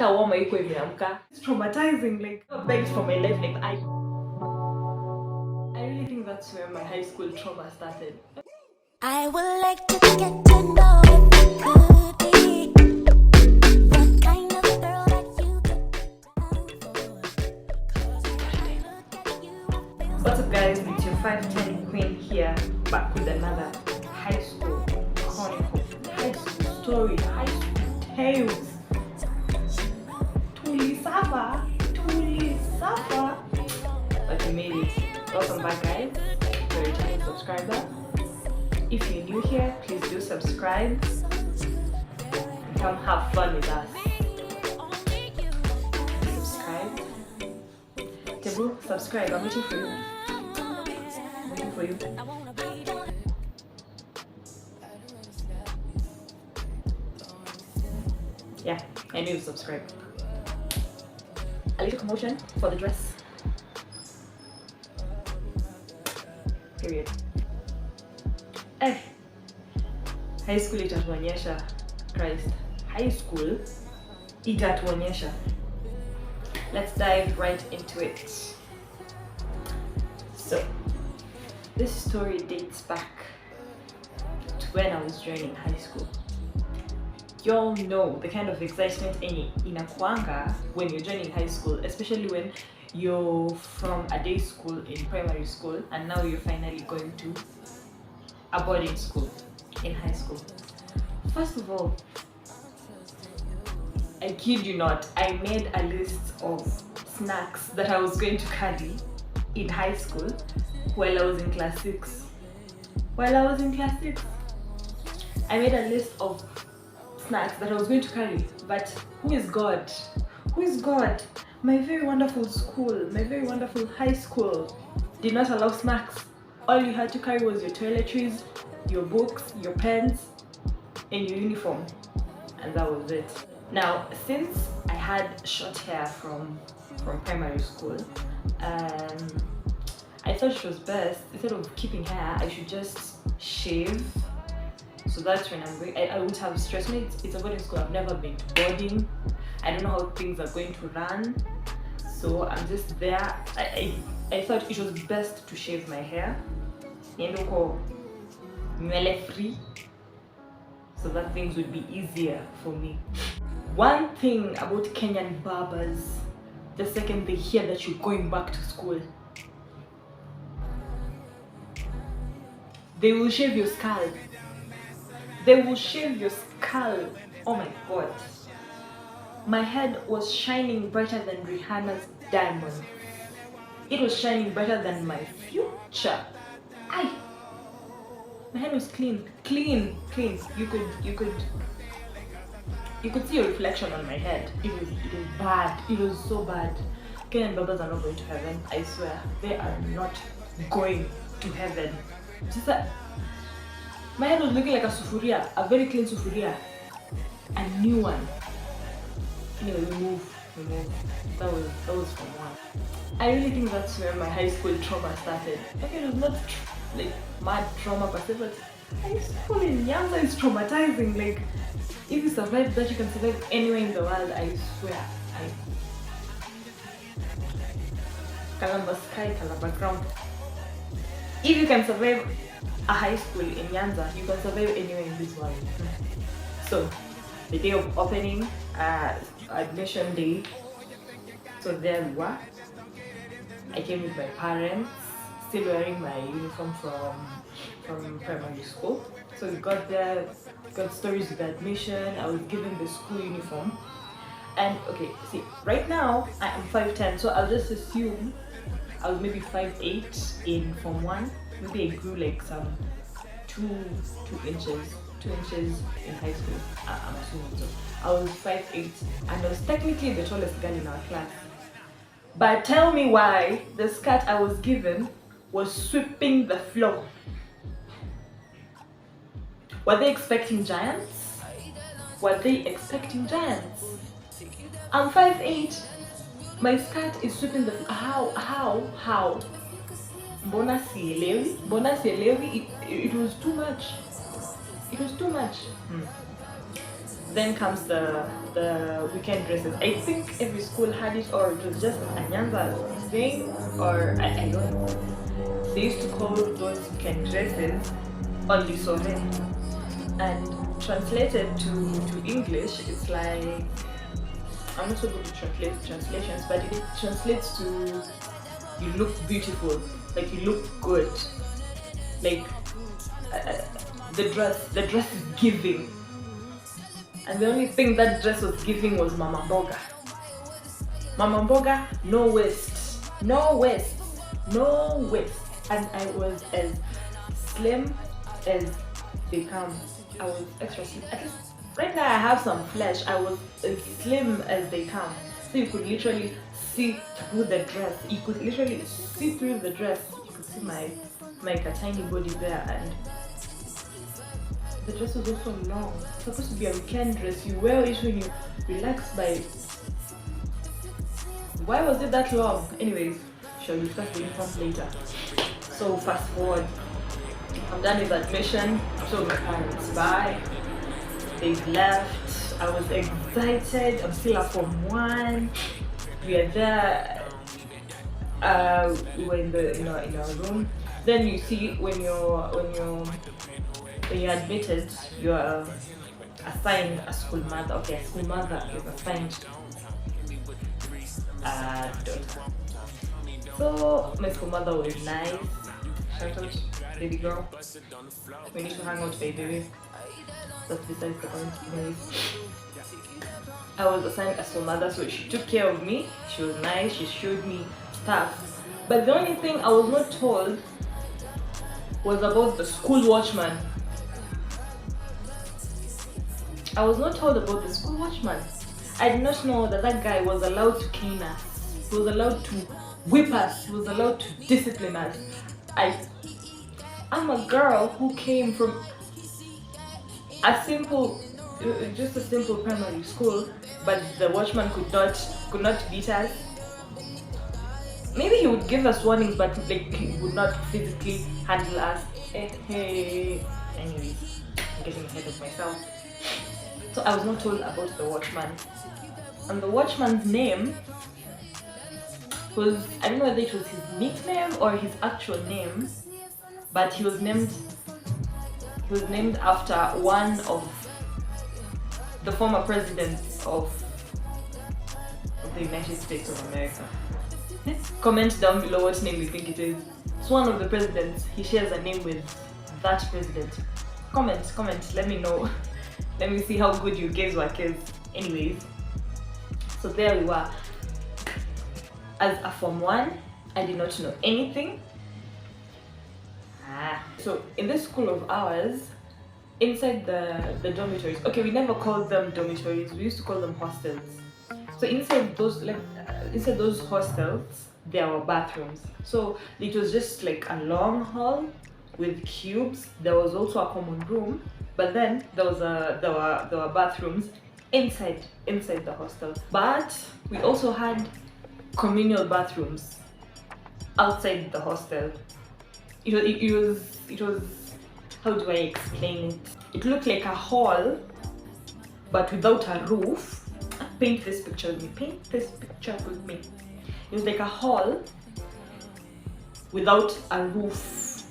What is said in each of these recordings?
hata warm haiko imeamka. It's traumatizing, like I begged for my life. Like I really think that's where my high school trauma started. I would like to get to know if you could be the kind of girl that you took time for. What's up guys, it's your 510 queen here, back with another high school chronicle, high school story, high school tales. Tuli suffer, but we made it. Welcome back guys, if you're a returning subscriber. If you're new here, please do subscribe and come have fun with us. Subscribe. Tebu, subscribe. I'm waiting for you. I'm waiting for you. Yeah, I knew you subscribe. A little commotion for the dress. Period. Eh, high school itatuonyesha. Christ, high school itatuonyesha. Let's dive right into it. So, this story dates back to when I was joining high school. You all know the kind of excitement inakuanga when you're joining high school, especially when you're from a day school in primary school and now you're finally going to a boarding school in high school. First of all, I kid you not, I made a list of snacks that I was going to carry in high school while I was in class 6. I made a list of snacks that I was going to carry, but who is God? My very wonderful school, my very wonderful high school did not allow snacks. All you had to carry was your toiletries, your books, your pens, and your uniform, and that was it. Now, since I had short hair from primary school, I thought it was best, instead of keeping hair, I should just shave. So that's when I wouldn't have stress. It's a boarding school. I've never been to boarding. I don't know how things are going to run. So I'm just there. I thought it was best to shave my hair. Free, so that things would be easier for me. One thing about Kenyan barbers, the second they hear that you're going back to school, they will shave your skull. Oh my god. My head was shining brighter than Rihanna's diamond. It was shining brighter than my future. My head was clean. You could see a reflection on my head. It was bad. It was so bad. Kenyan barbers are not going to heaven. I swear, they are not going to heaven. Just that my head was looking like a sufuria, a very clean sufuria, a new one. Anyway, we move. That was from one. I really think that's where my high school trauma started. Okay, it was not like mad trauma per se, but high school in Nyanza is traumatizing. Like, if you survive that, you can survive anywhere in the world. I swear. Kalamba sky, Kalamba ground. If you can survive a high school in Nyanza, you can survive anywhere in this world. So, the day of opening, admission day, so there we were. I came with my parents, still wearing my uniform from primary school. So we got there, got stories with admission. I was given the school uniform. And okay, see, right now I am 5'10", so I'll just assume I was maybe 5'8" in Form 1. Maybe I grew like some 2 inches in high school. I'm assuming so. I was 5'8", and I was technically the tallest girl in our class. But tell me why the skirt I was given was sweeping the floor. Were they expecting giants? I'm 5'8". My skirt is sweeping the floor. How? Mbona sielewi? It was too much. Then comes the the weekend dresses. I think every school had it, or it was just a Nyanza thing, or I don't know. They used to call those weekend dresses only sore. And translated to English, it's like, I'm not so good to translate translations, but it translates to you look beautiful, like you look good, like the dress is giving. And the only thing that dress was giving was Mama Mboga. Mama Mboga, no waist, no waist, no waist. And I was as slim as they come. I was extra slim. At least right now I have some flesh. I was as slim as they come. So you could literally see through the dress. You could literally see through the dress. You could see my tiny body there, and the dress was also long. It's supposed to be a weekend dress. You wear it when you relax by. Why was it that long? Anyways, shall we discuss the uniform later? So fast forward. I'm done with admission. So my parents bye. They've left. I was excited. I'm still at Form 1. We are there. We were in our room. Then you see when you're admitted, you're assigned a school mother. Okay, a school mother is assigned a daughter. So my school mother was nice. Shout out, baby girl. We need to hang out, baby. That's besides the point. Anyways, I was assigned a school mother, so she took care of me. She was nice. She showed me stuff. But the only thing I was not told was about the school watchman. I was not told about the school watchman. I did not know that guy was allowed to cane us. He was allowed to whip us. He was allowed to discipline us. I'm a girl who came from just a simple primary school, but the watchman could not beat us. Maybe he would give us warnings, but like he would not physically handle us. Anyways, I'm getting ahead of myself. So I was not told about the watchman. And the watchman's name was, I don't know whether it was his nickname or his actual name, but he was named after one of the former presidents of the United States of America. Comment down below what name you think it is. It's one of the presidents. He shares a name with that president. Comment, let me know. Let me see how good you guys were, kids. Anyways, so there we were. As a Form 1, I did not know anything. So in this school of ours, inside the dormitories, okay, we never called them dormitories, we used to call them hostels. So inside those hostels, there were bathrooms. So it was just like a long hall with cubes. There was also a common room, but then there were bathrooms inside the hostel. But we also had communal bathrooms outside the hostel. It was how do I explain it? It looked like a hall, but without a roof. Paint this picture with me. It was like a hall without a roof,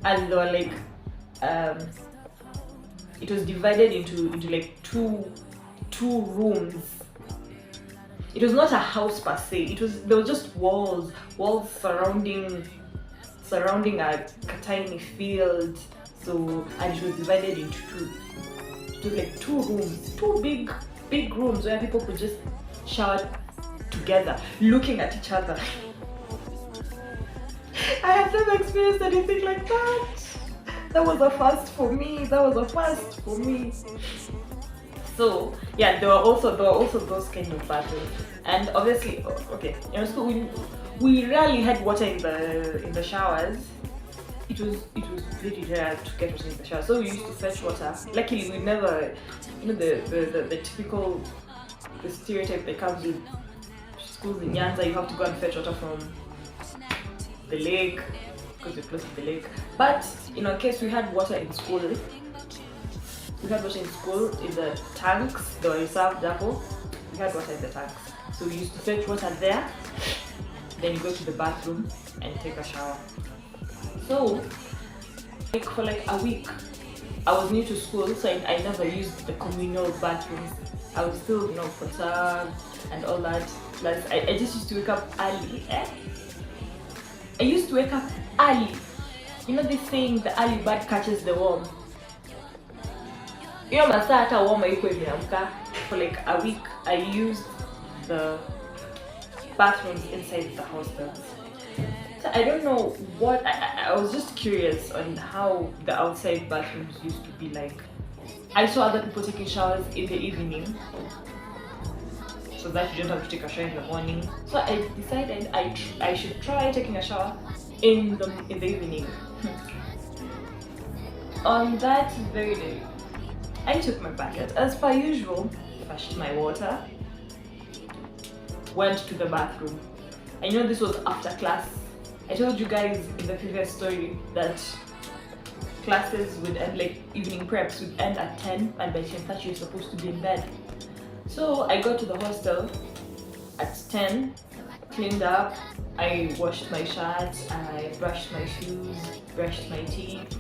and there were like it was divided into like two rooms. It was not a house per se. There was just walls surrounding a tiny field. So, and it was divided into two. It was like two rooms, two big rooms where people could just shower together, looking at each other. I have never experienced anything like that. That was a first for me. So yeah, there were also those kind of bathrooms, and obviously, okay, in school we rarely had water in the showers. It was very rare to get water in the shower, so we used to fetch water. Luckily, we never, the typical, the stereotype that comes with schools in Nyanza, you have to go and fetch water from the lake because we're close to the lake. But in our case, we had water in school. We had water in school in the tanks. They were reserved dapple. We had water in the tanks. So we used to fetch water there. Then you go to the bathroom and take a shower. So for like a week, I was new to school, so I never used the communal bathrooms. I was still, perturbed and all that. Plus, I just used to wake up early. I used to wake up early. You know this saying, the early bird catches the worm. Masaa hata worm haikuwa imeamka. For like a week, I used the bathrooms inside the hostels. So I don't know what, I was just curious on how the outside bathrooms used to be like. I saw other people taking showers in the evening, so that you don't have to take a shower in the morning. So I decided I should try taking a shower in the evening. On that very day, I took my bucket as per usual, fetched my water, went to the bathroom. I know this was after class. I told you guys in the previous story that classes would end, like evening preps would end at 10, and by 10:30 you're supposed to be in bed. So I got to the hostel at 10, cleaned up, I washed my shirt, I brushed my shoes, brushed my teeth.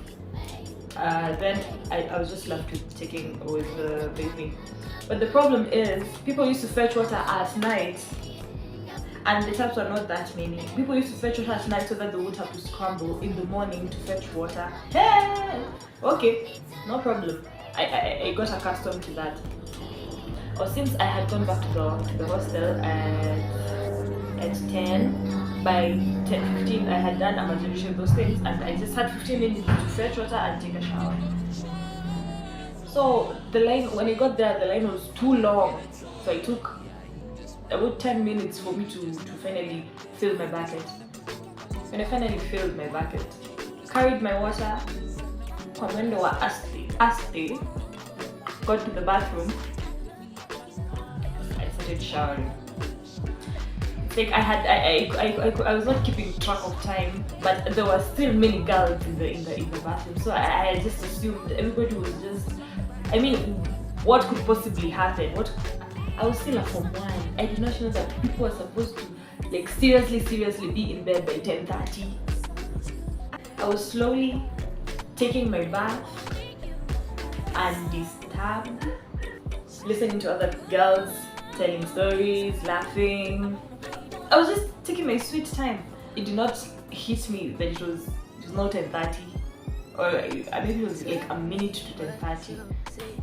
Then I was just left with taking with the bathing. But the problem is, people used to fetch water at night, and the taps were not that many. People used to fetch water at night so that they would have to scramble in the morning to fetch water. Hey! Okay, no problem. I got accustomed to that. Or since I had gone back to the hostel at 10, by 10:15 I had done a majority of those things, and I just had 15 minutes to fetch water and take a shower. So the line, when I got there, the line was too long. So I took about 10 minutes for me to finally fill my bucket. When I finally filled my bucket, carried my water, Commander wa Asti, got to the bathroom, I started showering. It's like I was not keeping track of time, but there were still many girls in the bathroom, so I just assumed everybody was just, what could possibly happen? I was still a Form 1. I did not know that people were supposed to like seriously be in bed by 10:30. I was slowly taking my bath undisturbed, listening to other girls telling stories, laughing. I was just taking my sweet time. It did not hit me that it was not 10:30, or maybe it was like a minute to 10:30.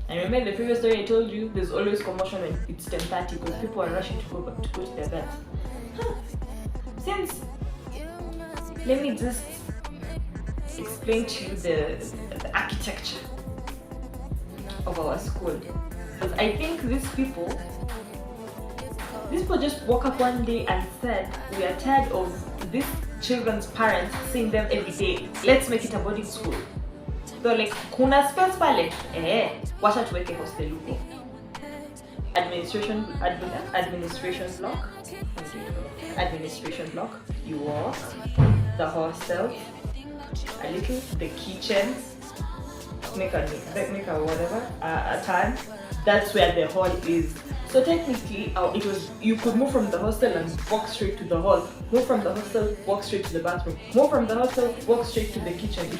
And remember the previous story I told you, there's always commotion when it's 10:30 because people are rushing to go to their beds. Since, let me just explain to you the architecture of our school. Because I think these people just woke up one day and said, we are tired of these children's parents seeing them every day. Let's make it a boarding school. So like, kuna space pale? Wacha tuweke hostel huko. Administration block. You walk, the hostel, a little, the kitchen, make a whatever, a turn. That's where the hall is. So technically, it was, you could move from the hostel and walk straight to the hall. Move from the hostel, walk straight to the bathroom. Move from the hostel, walk straight to the kitchen.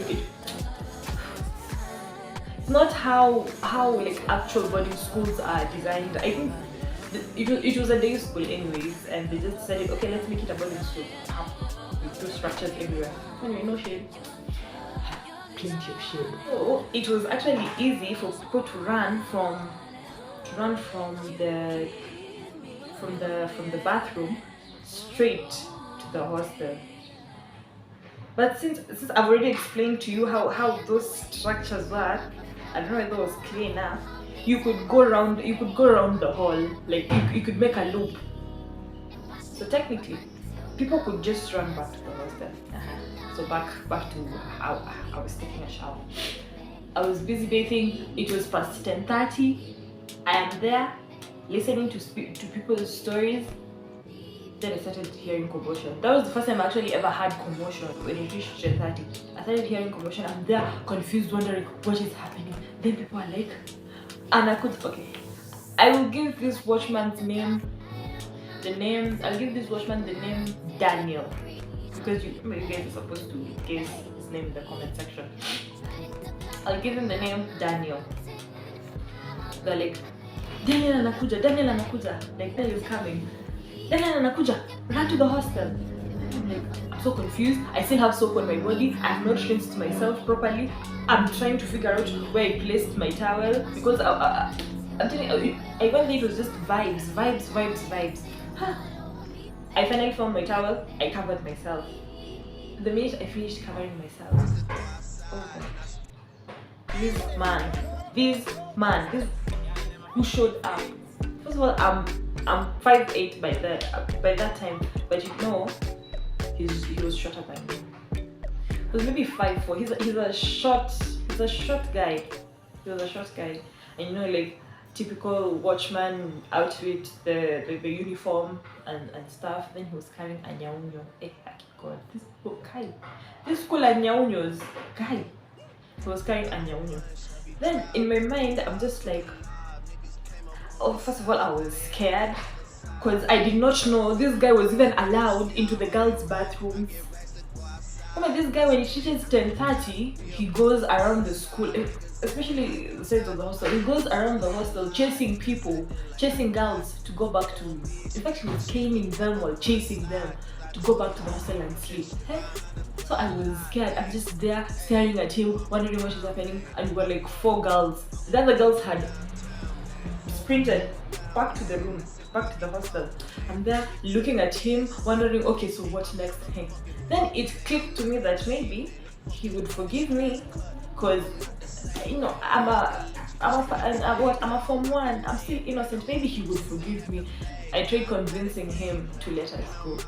It's not how like actual boarding schools are designed. I think it was a day school anyways, and they just decided, okay, let's make it a boarding school. With two structures everywhere. Anyway, no shade. Plenty of shade. So it was actually easy for people to run from the bathroom straight to the hostel. But since I've already explained to you how those structures work, I don't know whether it was clear enough. You could go around the hall, like you could make a loop. So technically, people could just run back to the hostel. So back to how I was taking a shower. I was busy bathing. It was past 10:30. I am there listening to people's stories. Then I started hearing commotion. That was the first time I actually ever had commotion when it reached 10:30. I started hearing commotion. I'm there confused, wondering what is happening. Then people are like, and I could, okay. I will give this watchman's name, I'll give this watchman the name Daniel. Because you guys are supposed to guess his name in the comment section. I'll give him the name Daniel. They're like, Daniel anakuja, like Daniel is coming. Daniel anakuja, run to the hostel. I'm like, I'm so confused. I still have soap on my body. I've not rinsed myself properly. I'm trying to figure out where I placed my towel because I'm telling you, I went there, it was just vibes. I finally found my towel. I covered myself. The minute I finished covering myself, oh God. This man who showed up. First of all, I'm 5'8" by that time, but you know, he was shorter than me. He was maybe 5'4". He's a short guy. He was a short guy, and you know, like typical watchman outfit, the uniform and stuff. Then he was carrying a nyaunyo. God, this school are nyaunyos, guy. He was carrying a nyaunyo. Then in my mind, I'm just like, oh, first of all, I was scared because I did not know this guy was even allowed into the girls' bathrooms. This guy, when he reaches 10:30, he goes around the school, especially the sides of the hostel. He goes around the hostel chasing people, chasing girls to go back to. In fact, he was caning them while chasing them to go back to the hostel and sleep. So I was scared. I'm just there staring at him, wondering what is happening. And we were like 4 girls. The other girls had sprinted back to the room, back to the hostel. I'm there looking at him, wondering, okay, so what next? Then it clicked to me that maybe he would forgive me, because you know I'm a Form 1. I'm still innocent. Maybe he would forgive me. I tried convincing him to let us go.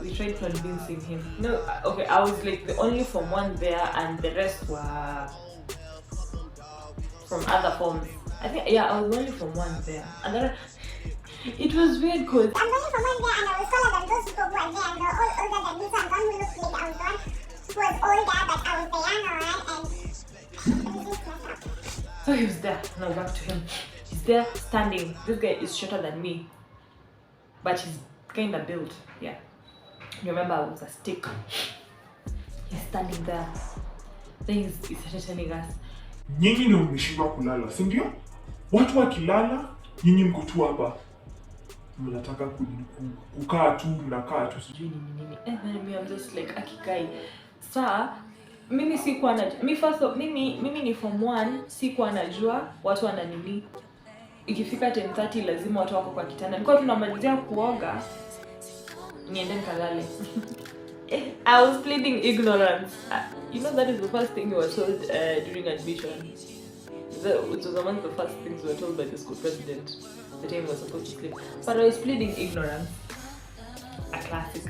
We tried convincing him. No, okay, I was like the only Form 1 there, and the rest were from other forms. I think, yeah, I was only Form 1 there. And then it was weird because I'm going from one there and I was taller than those people who are there, and they were all older than me, so I'm going to look like I was the one who was older, but I was the younger one, and so he was there. Now back to him. He's there standing. This guy is shorter than me, but he's kinda built. Yeah. You remember I was a stick. He's standing there. Then he started telling us, nyinyi ndio mmeshindwa kulala, si ndio? Watu wakilala, nyinyi mko tu hapa. Mnataka kukaa tu, mnakaa tu. And then I'm just like, akikai. Sir, mimi sikuwa najua. Mimi ni Form 1, sikuwa najua watu wana nini. Ikifika 10:30 lazima watu wako kwa kitanda. Nilikuwa tunamalizia kuoga, niende nikalale. I was pleading ignorance. You know, that is the first thing you were told during admission. It was among the first things we were told by the school president the time we were supposed to sleep. But I was pleading ignorance. A classic.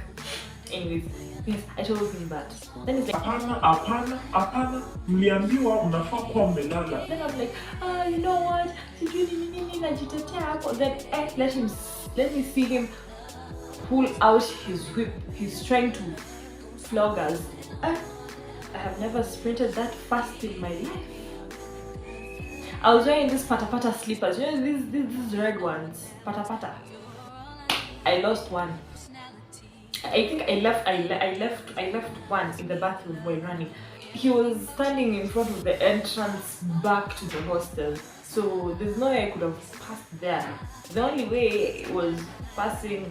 Anyways, yes, I told him that. Then he's like, Hapana, mliambiwa mnafaa kuwa mmelala. Then I was like, you know what? Then let me see him pull out his whip. He's trying to flog us. I have never sprinted that fast in my life. I was wearing these pata slippers. You know, these red ones. Pata. I lost one. I think I left one in the bathroom while running. He was standing in front of the entrance back to the hostel. So there's no way I could have passed there. The only way was passing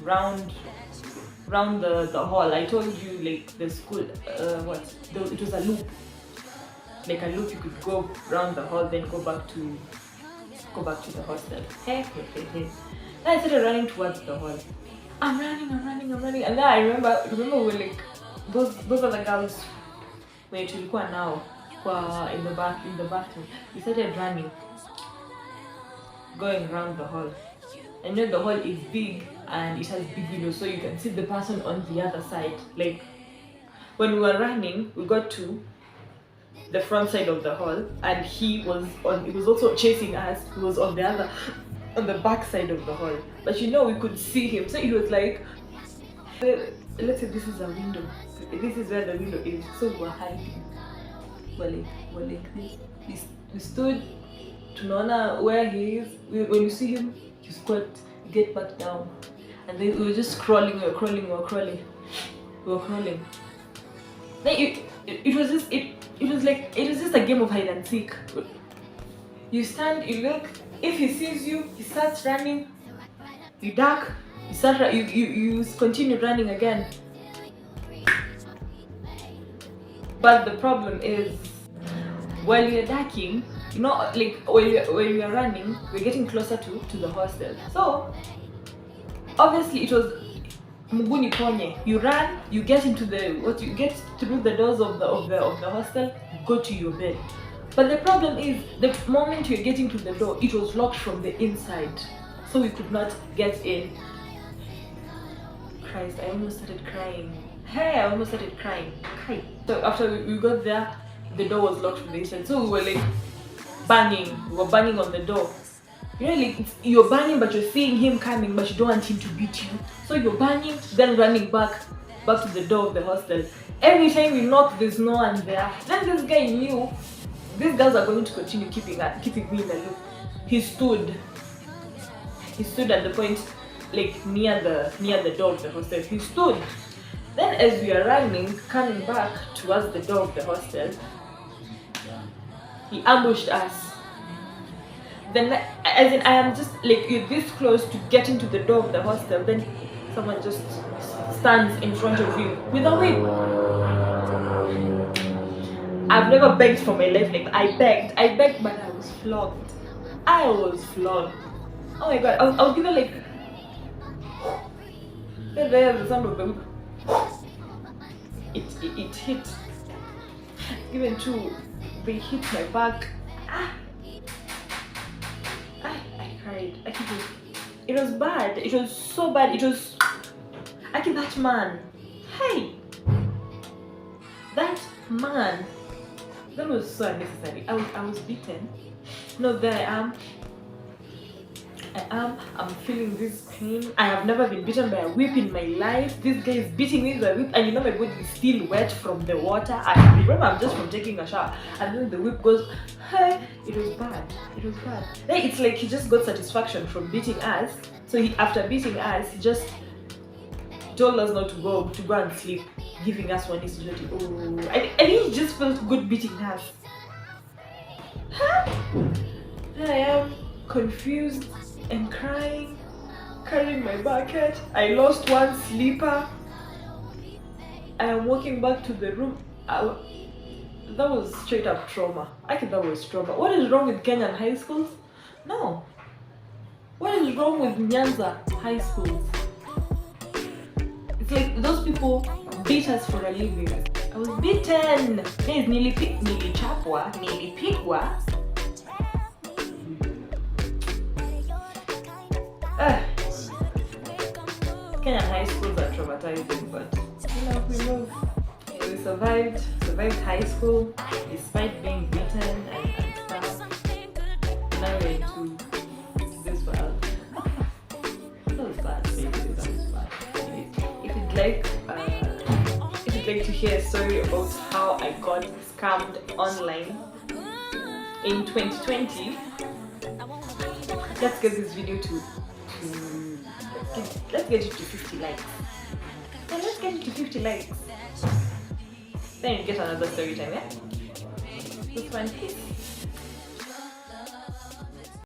round the hall. I told you, like, the school, it was a loop. Like a loop, you could go round the hall, then go back to the hostel. Hey. Then I started running towards the hall. I'm running, and then I remember we were like, those are the girls where tulikuwa now in the bathroom. We started running, going around the hall. And then the hall is big and it has big windows, so you can see the person on the other side. Like, when we were running, we got to the front side of the hall, and he was also chasing us. He was on the other on the back side of the hall. But you know, we could see him. So it was like, let's say this is a window. This is where the window is. So we're hiding. We're like this. We stood to know where he is. When you see him, you squat, you get back down. And then we were just crawling, we were crawling. Then it was just a game of hide and seek. You stand, you look. If he sees you, he starts running. You duck. You continue running again. But the problem is, while you're ducking, you know, like when we are running, we're getting closer to the hostel. So obviously it was Muguni Ponye. You run, you get into you get through the doors of the hostel, go to your bed. But the problem is, the moment you're getting to the door, it was locked from the inside, so we could not get in. Christ, I almost started crying. Hey, I almost started crying. So after we got there, the door was locked from the inside, so we were like banging. We were banging on the door. You know, like you're banging, but you're seeing him coming, but you don't want him to beat you. So you're banging, then running back to the door of the hostel. Every time we knock, there's no one there. Then this guy knew these girls are going to continue keeping me in the loop. He stood at the point, like near the door of the hostel. He stood. Then as we are running, coming back towards the door of the hostel, he ambushed us. Then, as in, I am just like, you're this close to getting to the door of the hostel, then someone just stands in front of you with a whip. I've never begged for my life. Like, I begged, but I was flogged. Oh my god, I was given like, there's the sound of the whip. It hit. Even two, they hit my back. I cried. It was bad. It was so bad. That man. Hey, that man. That was so unnecessary. I was beaten. No, there I am. I'm feeling this pain. I have never been beaten by a whip in my life. This guy is beating me with a whip, and you know my body is still wet from the water. I remember I'm just from taking a shower, and then the whip goes, hey, it was bad. Then it's like he just got satisfaction from beating us. So after beating us, he just told us not to go and sleep, giving us one incident. Oh, I think he just felt good beating us. Then I am confused and crying, carrying my bucket. I lost one slipper. I am walking back to the room. That was straight up trauma. I think that was trauma. What is wrong with Kenyan high schools? No. What is wrong with Nyanza high schools? It's like those people beat us for a living. I was beaten. Guys, nilichapwa, nilipigwa. Kenyan high schools are traumatizing, but we move. We survived high school despite being beaten and stuff. Now we're into this world. That was bad, basically. That was bad. If you'd like to hear a story about how I got scammed online in 2020, let's get this video let's get it to 50 likes. Yeah, let's get it to 50 likes. Then you get another story time, yeah? This one, please.